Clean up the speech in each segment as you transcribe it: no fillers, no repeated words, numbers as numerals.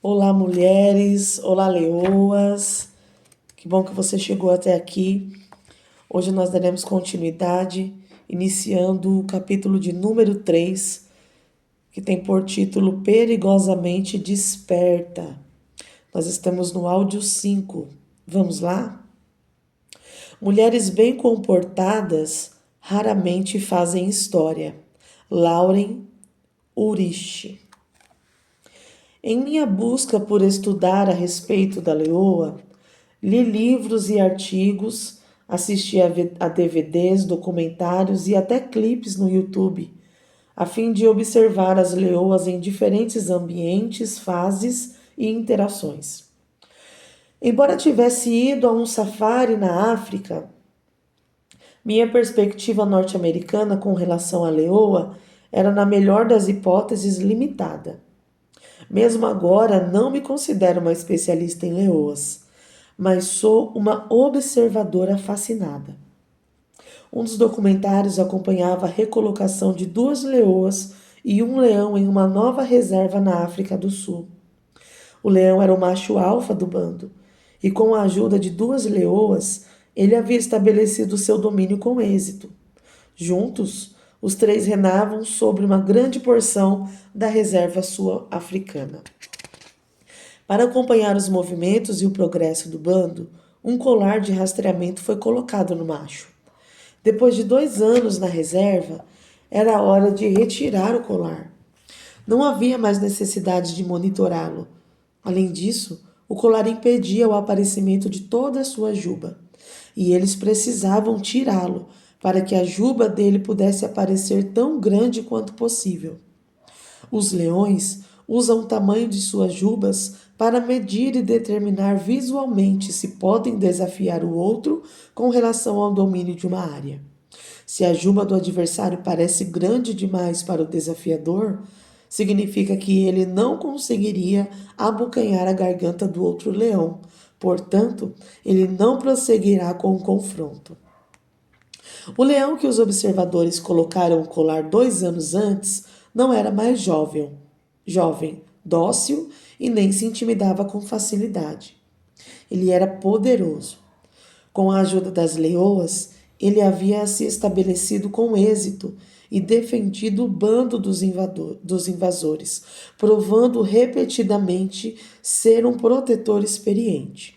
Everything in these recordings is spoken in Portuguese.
Olá, mulheres, olá, leoas. Que bom que você chegou até aqui. Hoje nós daremos continuidade, iniciando o capítulo de número 3, que tem por título Perigosamente Desperta. Nós estamos no áudio 5. Vamos lá? Mulheres bem comportadas raramente fazem história. Lauren Urich. Em minha busca por estudar a respeito da leoa, li livros e artigos, assisti a DVDs, documentários e até clipes no YouTube, a fim de observar as leoas em diferentes ambientes, fases e interações. Embora tivesse ido a um safari na África, minha perspectiva norte-americana com relação à leoa era, na melhor das hipóteses, limitada. Mesmo agora, não me considero uma especialista em leoas, mas sou uma observadora fascinada. Um dos documentários acompanhava a recolocação de 2 leoas e um leão em uma nova reserva na África do Sul. O leão era o macho alfa do bando, e com a ajuda de 2 leoas, ele havia estabelecido seu domínio com êxito. Juntos, os 3 reinavam sobre uma grande porção da reserva sul-africana. Para acompanhar os movimentos e o progresso do bando, um colar de rastreamento foi colocado no macho. Depois de 2 anos na reserva, era hora de retirar o colar. Não havia mais necessidade de monitorá-lo. Além disso, o colar impedia o aparecimento de toda a sua juba, e eles precisavam tirá-lo para que a juba dele pudesse aparecer tão grande quanto possível. Os leões usam o tamanho de suas jubas para medir e determinar visualmente se podem desafiar o outro com relação ao domínio de uma área. Se a juba do adversário parece grande demais para o desafiador, significa que ele não conseguiria abocanhar a garganta do outro leão. Portanto, ele não prosseguirá com o confronto. O leão que os observadores colocaram o colar 2 anos antes não era mais jovem, dócil e nem se intimidava com facilidade. Ele era poderoso. Com a ajuda das leoas, ele havia se estabelecido com êxito e defendido o bando dos invasores, provando repetidamente ser um protetor experiente.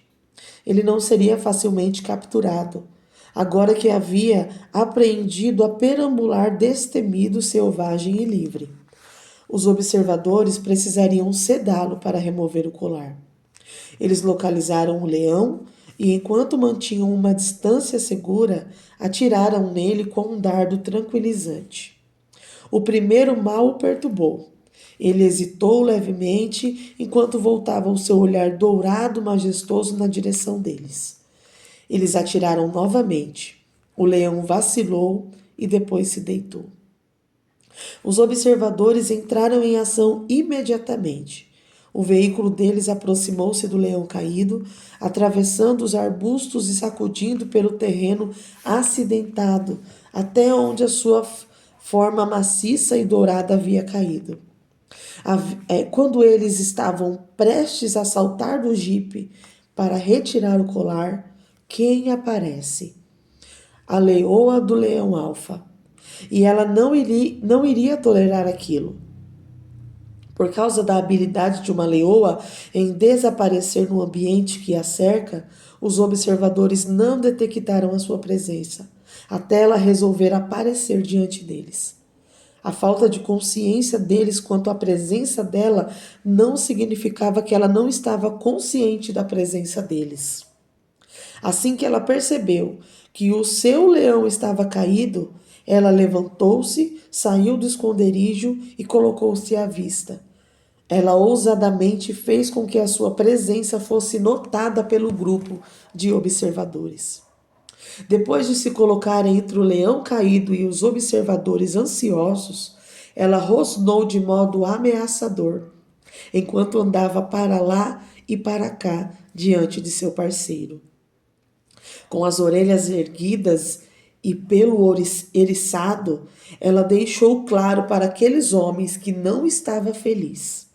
Ele não seria facilmente capturado, agora que havia apreendido a perambular destemido, selvagem e livre. Os observadores precisariam sedá-lo para remover o colar. Eles localizaram o leão e, enquanto mantinham uma distância segura, atiraram nele com um dardo tranquilizante. O primeiro mal o perturbou. Ele hesitou levemente enquanto voltava o seu olhar dourado majestoso na direção deles. Eles atiraram novamente. O leão vacilou e depois se deitou. Os observadores entraram em ação imediatamente. O veículo deles aproximou-se do leão caído, atravessando os arbustos e sacudindo pelo terreno acidentado, até onde a sua forma maciça e dourada havia caído. Quando eles estavam prestes a saltar do jipe para retirar o colar, quem aparece? A leoa do leão alfa. E ela não iria tolerar aquilo. Por causa da habilidade de uma leoa em desaparecer no ambiente que a cerca, os observadores não detectaram a sua presença, até ela resolver aparecer diante deles. A falta de consciência deles quanto à presença dela não significava que ela não estava consciente da presença deles. Assim que ela percebeu que o seu leão estava caído, ela levantou-se, saiu do esconderijo e colocou-se à vista. Ela ousadamente fez com que a sua presença fosse notada pelo grupo de observadores. Depois de se colocar entre o leão caído e os observadores ansiosos, ela rosnou de modo ameaçador, enquanto andava para lá e para cá diante de seu parceiro. Com as orelhas erguidas e pelo eriçado, ela deixou claro para aqueles homens que não estava feliz.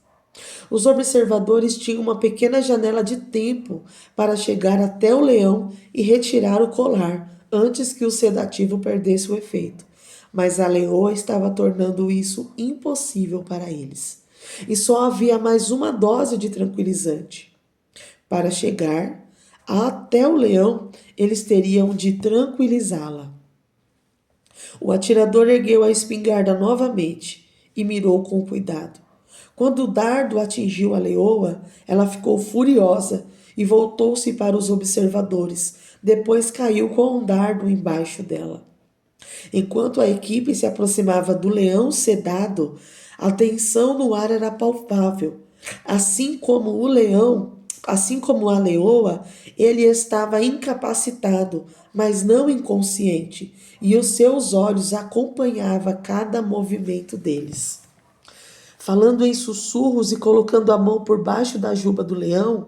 Os observadores tinham uma pequena janela de tempo para chegar até o leão e retirar o colar antes que o sedativo perdesse o efeito. Mas a leoa estava tornando isso impossível para eles. E só havia mais uma dose de tranquilizante. Para chegar até o leão, eles teriam de tranquilizá-la. O atirador ergueu a espingarda novamente e mirou com cuidado. Quando o dardo atingiu a leoa, ela ficou furiosa e voltou-se para os observadores. Depois caiu com um dardo embaixo dela. Enquanto a equipe se aproximava do leão sedado, a tensão no ar era palpável. Assim como o leão, assim como a leoa, ele estava incapacitado, mas não inconsciente, e os seus olhos acompanhavam cada movimento deles. Falando em sussurros e colocando a mão por baixo da juba do leão,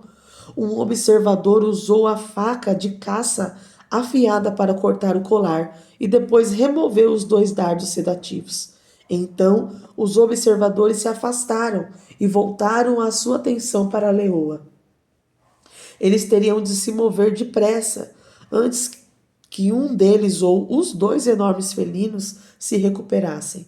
um observador usou a faca de caça afiada para cortar o colar e depois removeu os 2 dardos sedativos. Então, os observadores se afastaram e voltaram a sua atenção para a leoa. Eles teriam de se mover depressa antes que um deles ou os 2 enormes felinos se recuperassem.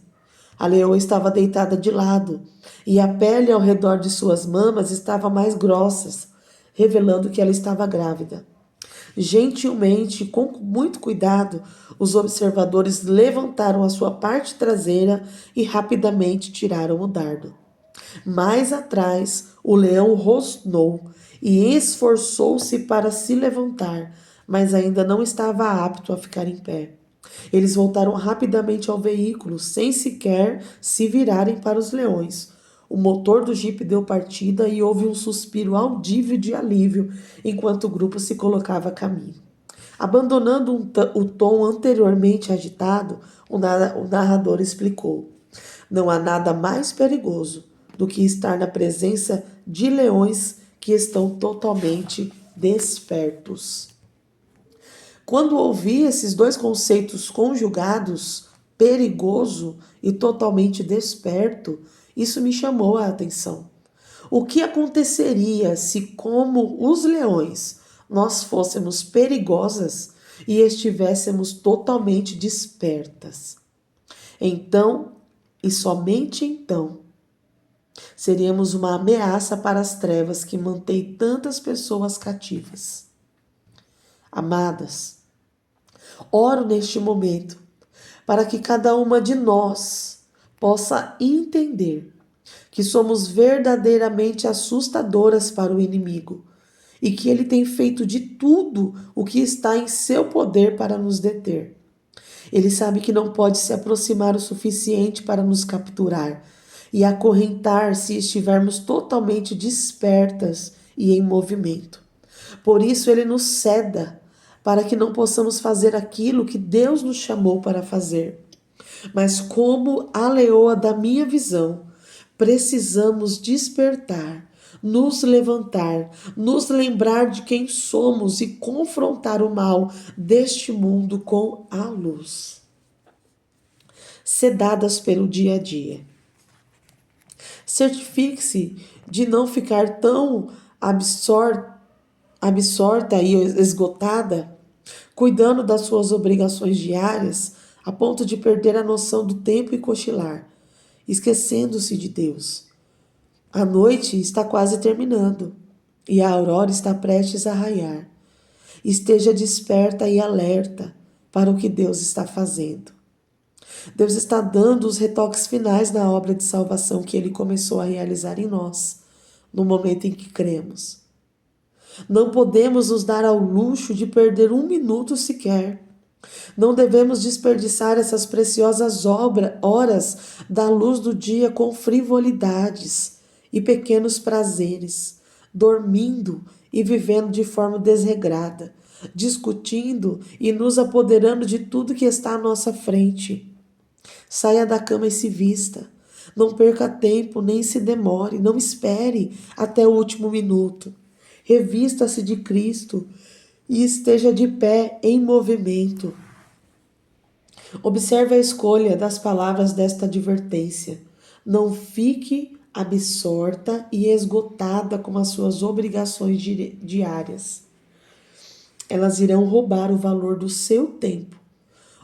A leoa estava deitada de lado e a pele ao redor de suas mamas estava mais grossas, revelando que ela estava grávida. Gentilmente, com muito cuidado, os observadores levantaram a sua parte traseira e rapidamente tiraram o dardo. Mais atrás, o leão rosnou e esforçou-se para se levantar, mas ainda não estava apto a ficar em pé. Eles voltaram rapidamente ao veículo, sem sequer se virarem para os leões. O motor do jipe deu partida e houve um suspiro audível de alívio enquanto o grupo se colocava a caminho. Abandonando o tom anteriormente agitado, o narrador explicou: não há nada mais perigoso do que estar na presença de leões que estão totalmente despertos. Quando ouvi esses 2 conceitos conjugados, perigoso e totalmente desperto, isso me chamou a atenção. O que aconteceria se, como os leões, nós fôssemos perigosas e estivéssemos totalmente despertas? Então, e somente então, seríamos uma ameaça para as trevas que mantém tantas pessoas cativas. Amadas, oro neste momento para que cada uma de nós possa entender que somos verdadeiramente assustadoras para o inimigo e que ele tem feito de tudo o que está em seu poder para nos deter. Ele sabe que não pode se aproximar o suficiente para nos capturar e acorrentar se estivermos totalmente despertas e em movimento. Por isso ele nos ceda para que não possamos fazer aquilo que Deus nos chamou para fazer. Mas como a leoa da minha visão, precisamos despertar, nos levantar, nos lembrar de quem somos e confrontar o mal deste mundo com a luz. Sedadas pelo dia a dia. Certifique-se de não ficar tão absorta e esgotada, cuidando das suas obrigações diárias, a ponto de perder a noção do tempo e cochilar, esquecendo-se de Deus. A noite está quase terminando e a aurora está prestes a raiar. Esteja desperta e alerta para o que Deus está fazendo. Deus está dando os retoques finais na obra de salvação que Ele começou a realizar em nós, no momento em que cremos. Não podemos nos dar ao luxo de perder um minuto sequer. Não devemos desperdiçar essas preciosas horas da luz do dia com frivolidades e pequenos prazeres, dormindo e vivendo de forma desregrada, discutindo e nos apoderando de tudo que está à nossa frente. Saia da cama e se vista. Não perca tempo, nem se demore, não espere até o último minuto. Revista-se de Cristo e esteja de pé em movimento. Observe a escolha das palavras desta advertência. Não fique absorta e esgotada com as suas obrigações diárias. Elas irão roubar o valor do seu tempo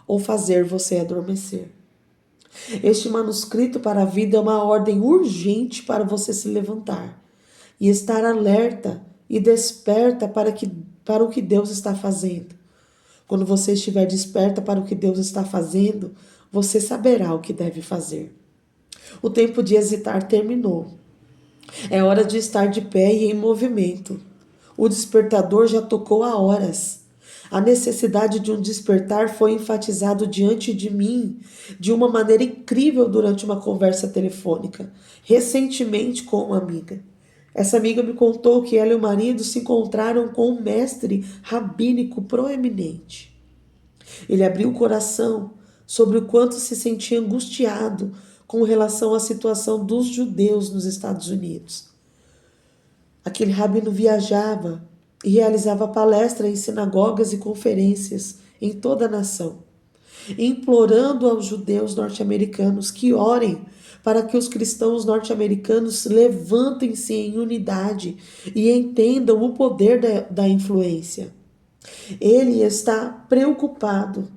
ou fazer você adormecer. Este manuscrito para a vida é uma ordem urgente para você se levantar e estar alerta e desperta para o que Deus está fazendo. Quando você estiver desperta para o que Deus está fazendo, você saberá o que deve fazer. O tempo de hesitar terminou. É hora de estar de pé e em movimento. O despertador já tocou há horas. A necessidade de um despertar foi enfatizado diante de mim de uma maneira incrível durante uma conversa telefônica, recentemente com uma amiga. Essa amiga me contou que ela e o marido se encontraram com um mestre rabínico proeminente. Ele abriu o coração sobre o quanto se sentia angustiado com relação à situação dos judeus nos Estados Unidos. Aquele rabino viajava e realizava palestras em sinagogas e conferências em toda a nação, implorando aos judeus norte-americanos que orem para que os cristãos norte-americanos levantem-se em unidade e entendam o poder da influência. Ele está preocupado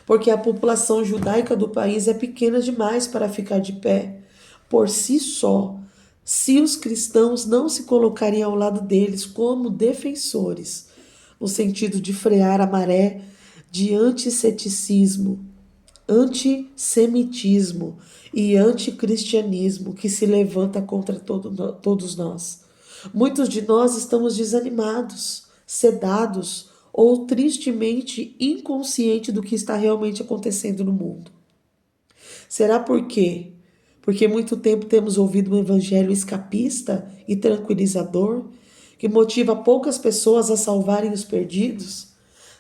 porque a população judaica do país é pequena demais para ficar de pé por si só, se os cristãos não se colocarem ao lado deles como defensores, no sentido de frear a maré de antissemitismo e anticristianismo que se levanta contra todos nós. Muitos de nós estamos desanimados, sedados ou tristemente inconscientes do que está realmente acontecendo no mundo. Será por quê? Porque muito tempo temos ouvido um evangelho escapista e tranquilizador que motiva poucas pessoas a salvarem os perdidos?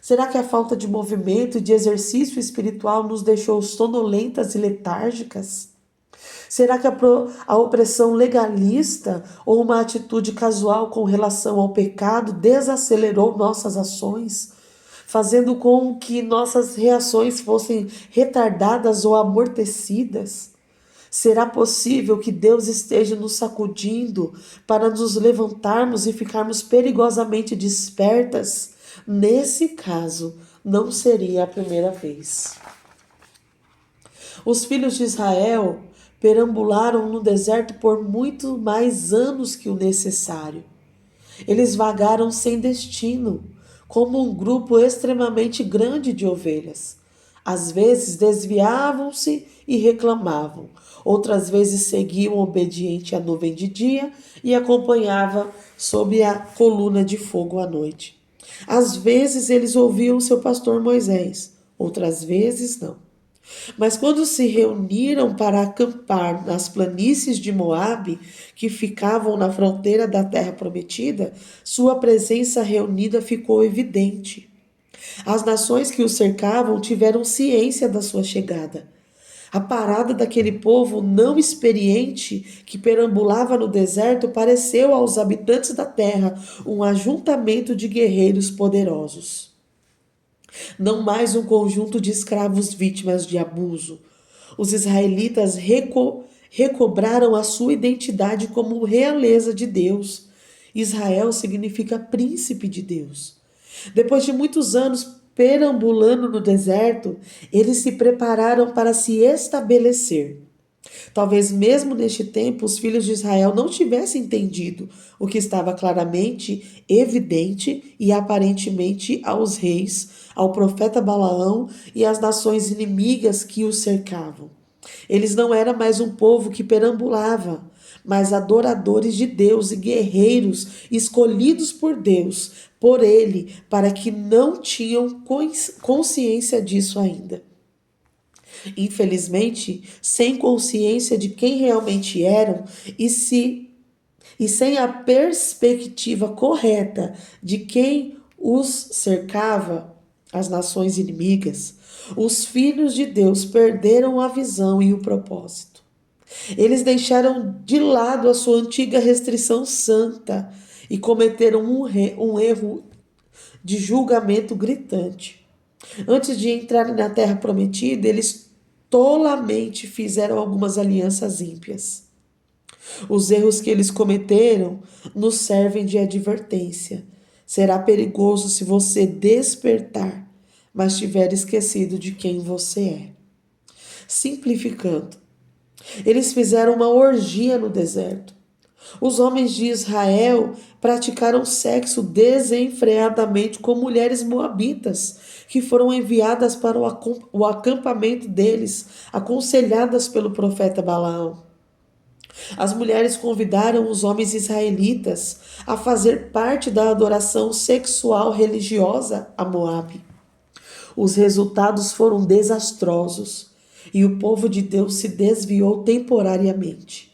Será que a falta de movimento e de exercício espiritual nos deixou sonolentas e letárgicas? Será que a opressão legalista ou uma atitude casual com relação ao pecado desacelerou nossas ações, fazendo com que nossas reações fossem retardadas ou amortecidas? Será possível que Deus esteja nos sacudindo para nos levantarmos e ficarmos perigosamente despertas? Nesse caso, não seria a primeira vez. Os filhos de Israel perambularam no deserto por muito mais anos que o necessário. Eles vagaram sem destino, como um grupo extremamente grande de ovelhas. Às vezes desviavam-se e reclamavam, outras vezes seguiam obediente à nuvem de dia e acompanhava sob a coluna de fogo à noite. Às vezes eles ouviam seu pastor Moisés, outras vezes não. Mas quando se reuniram para acampar nas planícies de Moabe, que ficavam na fronteira da terra prometida, sua presença reunida ficou evidente. As nações que o cercavam tiveram ciência da sua chegada. A parada daquele povo não experiente que perambulava no deserto pareceu aos habitantes da terra um ajuntamento de guerreiros poderosos. Não mais um conjunto de escravos vítimas de abuso. Os israelitas recobraram a sua identidade como realeza de Deus. Israel significa príncipe de Deus. Depois de muitos anos perambulando no deserto, eles se prepararam para se estabelecer. Talvez mesmo neste tempo os filhos de Israel não tivessem entendido o que estava claramente evidente e aparentemente aos reis, ao profeta Balaão e às nações inimigas que os cercavam. Eles não eram mais um povo que perambulava, mas adoradores de Deus e guerreiros escolhidos por Deus, por Ele, para que não tinham consciência disso ainda. Infelizmente, sem consciência de quem realmente eram e sem a perspectiva correta de quem os cercava, as nações inimigas, os filhos de Deus perderam a visão e o propósito. Eles deixaram de lado a sua antiga restrição santa e cometeram um erro de julgamento gritante. Antes de entrarem na terra prometida, eles tolamente fizeram algumas alianças ímpias. Os erros que eles cometeram nos servem de advertência. Será perigoso se você despertar, mas tiver esquecido de quem você é. Simplificando, eles fizeram uma orgia no deserto. Os homens de Israel praticaram sexo desenfreadamente com mulheres moabitas, que foram enviadas para o acampamento deles, aconselhadas pelo profeta Balaão. As mulheres convidaram os homens israelitas a fazer parte da adoração sexual religiosa a Moabe. Os resultados foram desastrosos e o povo de Deus se desviou temporariamente.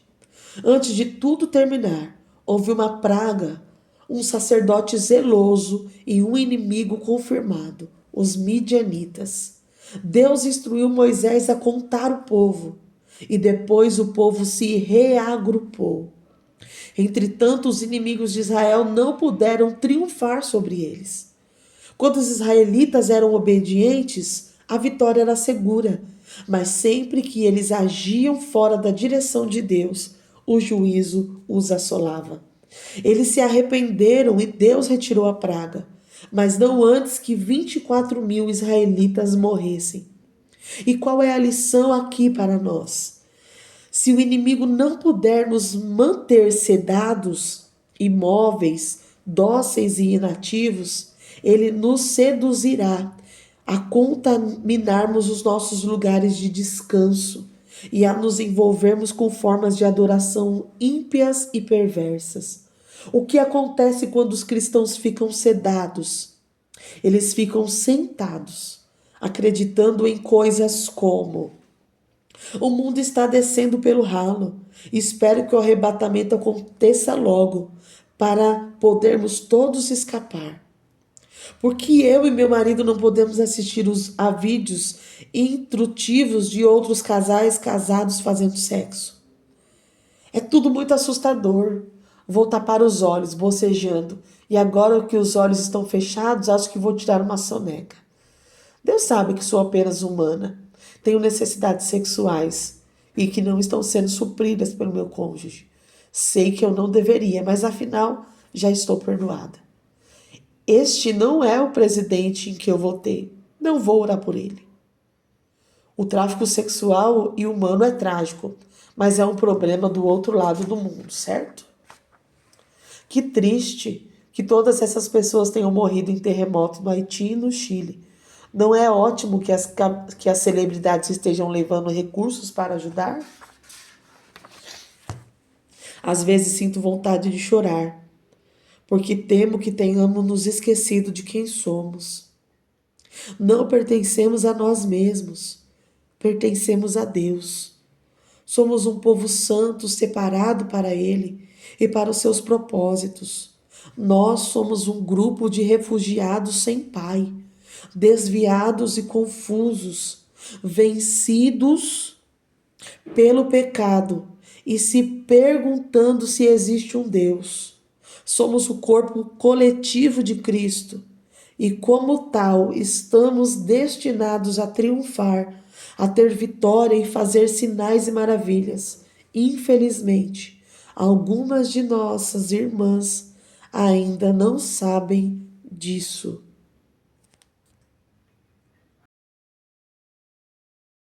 Antes de tudo terminar, houve uma praga, um sacerdote zeloso e um inimigo confirmado, os midianitas. Deus instruiu Moisés a contar o povo, e depois o povo se reagrupou. Entretanto, os inimigos de Israel não puderam triunfar sobre eles. Quando os israelitas eram obedientes, a vitória era segura, mas sempre que eles agiam fora da direção de Deus, o juízo os assolava. Eles se arrependeram e Deus retirou a praga, mas não antes que 24.000 israelitas morressem. E qual é a lição aqui para nós? Se o inimigo não puder nos manter sedados, imóveis, dóceis e inativos, ele nos seduzirá a contaminarmos os nossos lugares de descanso e a nos envolvermos com formas de adoração ímpias e perversas. O que acontece quando os cristãos ficam sedados? Eles ficam sentados, acreditando em coisas como: o mundo está descendo pelo ralo. Espero que o arrebatamento aconteça logo, para podermos todos escapar. Porque eu e meu marido não podemos assistir a vídeos instrutivos de outros casais casados fazendo sexo. É tudo muito assustador. Vou tapar os olhos, bocejando. E agora que os olhos estão fechados, acho que vou tirar uma soneca. Deus sabe que sou apenas humana. Tenho necessidades sexuais e que não estão sendo supridas pelo meu cônjuge. Sei que eu não deveria, mas afinal já estou perdoada. Este não é o presidente em que eu votei. Não vou orar por ele. O tráfico sexual e humano é trágico, mas é um problema do outro lado do mundo, certo? Que triste que todas essas pessoas tenham morrido em terremotos no Haiti e no Chile. Não é ótimo que as celebridades estejam levando recursos para ajudar? Às vezes sinto vontade de chorar, porque temo que tenhamos nos esquecido de quem somos. Não pertencemos a nós mesmos, pertencemos a Deus. Somos um povo santo, separado para Ele e para os seus propósitos. Nós somos um grupo de refugiados sem pai, desviados e confusos, vencidos pelo pecado e se perguntando se existe um Deus. Somos o corpo coletivo de Cristo e, como tal, estamos destinados a triunfar, a ter vitória e fazer sinais e maravilhas. Infelizmente, algumas de nossas irmãs ainda não sabem disso.